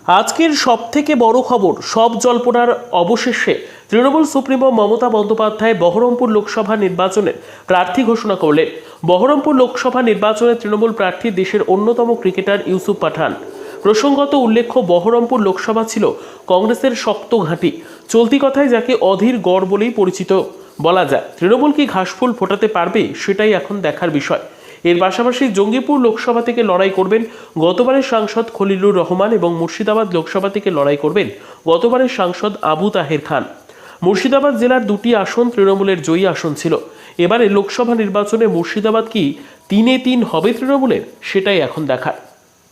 আজকের সবথেকে বড় খবর, সব জল্পনার অবশেষে তৃণমূল সুপ্রিমো মমতা বন্দ্যোপাধ্যায় বহরমপুর লোকসভা নির্বাচনের প্রার্থী ঘোষণা করলেন। বহরমপুর লোকসভা নির্বাচনে তৃণমূল প্রার্থী দেশের অন্যতম ক্রিকেটার ইউসুফ পাঠান। প্রসঙ্গত উল্লেখ্য, বহরমপুর লোকসভা ছিল কংগ্রেসের শক্ত ঘাঁটি। চলতি কথায় যাকে অধীর গড় বলেই পরিচিত বলা যায়। তৃণমূল কি ঘাসফুল ফোটাতে পারবে, সেটাই এখন দেখার বিষয়। এর পাশাপাশি জঙ্গিপুর লোকসভা থেকে লড়াই করবেন গতবারের সাংসদ খলিলুর রহমান এবং মুর্শিদাবাদ লোকসভা থেকে লড়াই করবেন গতবারের সাংসদ আবু তাহের খান। মুর্শিদাবাদ জেলার দুটি আসন তৃণমূলের জয়ী আসন ছিল। এবারে লোকসভা নির্বাচনে মুর্শিদাবাদ কি 3-3 হবে তৃণমূলের, সেটাই এখন দেখার।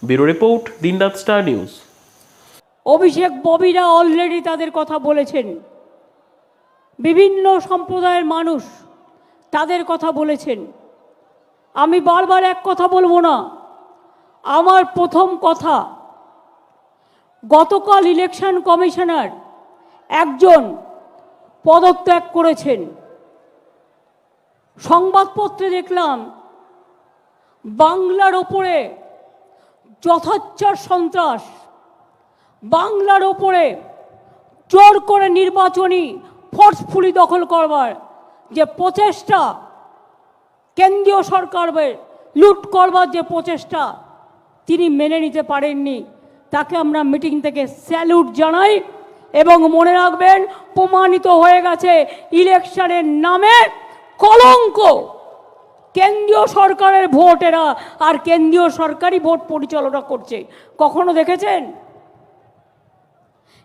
ব্যুরো রিপোর্ট, দিনরাত স্টার নিউজ। অভিষেক ববিরা অলরেডি তাদের কথা বলেছেন, বিভিন্ন সম্প্রদায়ের মানুষ তাদের কথা বলেছেন। আমি বারবার এক কথা বলবো না। আমার প্রথম কথা, গতকাল ইলেকশন কমিশনার একজন পদত্যাগ করেছেন। সংবাদপত্রে দেখলাম বাংলার ওপরে যথাচ্ছর সন্ত্রাস, বাংলার ওপরে জোর করে নির্বাচনী ফোর্সফুলি দখল করবার যে প্রচেষ্টা, কেন্দ্রীয় সরকারের লুট করবার যে প্রচেষ্টা তিনি মেনে নিতে পারেননি। তাকে আমরা মিটিং থেকে স্যালুট জানাই এবং মনে রাখবেন, প্রমাণিত হয়ে গেছে ইলেকশনের নামে কলঙ্ক। কেন্দ্রীয় সরকারের ভোটেরা আর কেন্দ্রীয় সরকারই ভোট পরিচালনা করছে। কখনো দেখেছেন?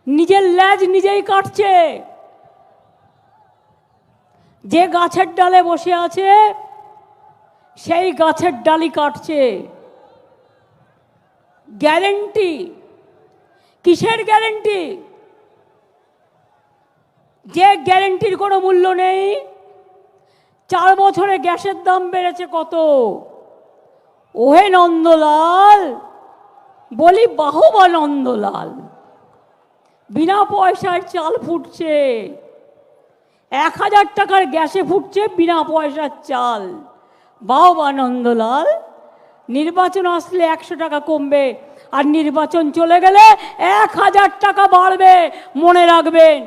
নিজের ল্যাজ নিজেই কাটছে। যে গাছের ডালে বসে আছে সেই গাছের ডালি কাটছে। গ্যারেন্টি কিসের গ্যারেন্টি? যে গ্যারেন্টির কোনো মূল্য নেই। 4 বছরে গ্যাসের দাম বেড়েছে কত? ওহে নন্দলাল, বলি বাহবা নন্দলাল, বিনা পয়সার চাল ফুটছে। 1000 টাকার গ্যাসে ফুটছে বিনা পয়সার চাল। বাহবা নন্দলাল। নির্বাচন আসলে 100 টাকা কমবে, আর নির্বাচন চলে গেলে 1000 টাকা বাড়বে। মনে রাখবেন,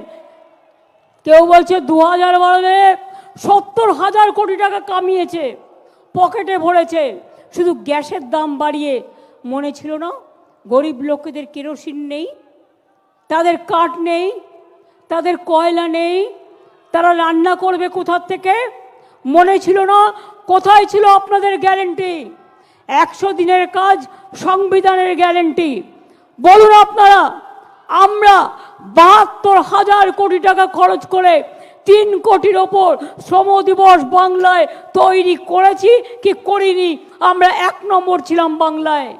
কেউ বলছে 2000 বাড়বে। 70,000 কোটি টাকা কামিয়েছে, পকেটে ভরেছে শুধু গ্যাসের দাম বাড়িয়ে। মনে ছিল না গরিব লোকেদের কেরোসিন নেই, তাদের কাঠ নেই, তাদের কয়লা নেই, তারা রান্না করবে কোথার থেকে? মনে ছিল না? কোথায় ছিল আপনাদের গ্যারেন্টি? 100 দিনের কাজ সংবিধানের গ্যারেন্টি। বলুন আপনারা, আমরা 72,000 কোটি টাকা খরচ করে 3 কোটির ওপর শ্রম দিবস বাংলায় তৈরি করেছি কি করিনি? আমরা 1 নম্বর ছিলাম বাংলায়।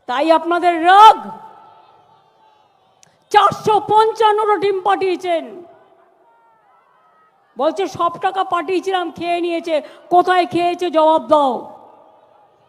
তাই আপনাদের রাগ। 455টা টিম পাঠিয়েছেন, বলছে সব টাকা পাঠিয়েছিলাম, খেয়ে নিয়েছে। কোথায় খেয়েছে জবাব দাও।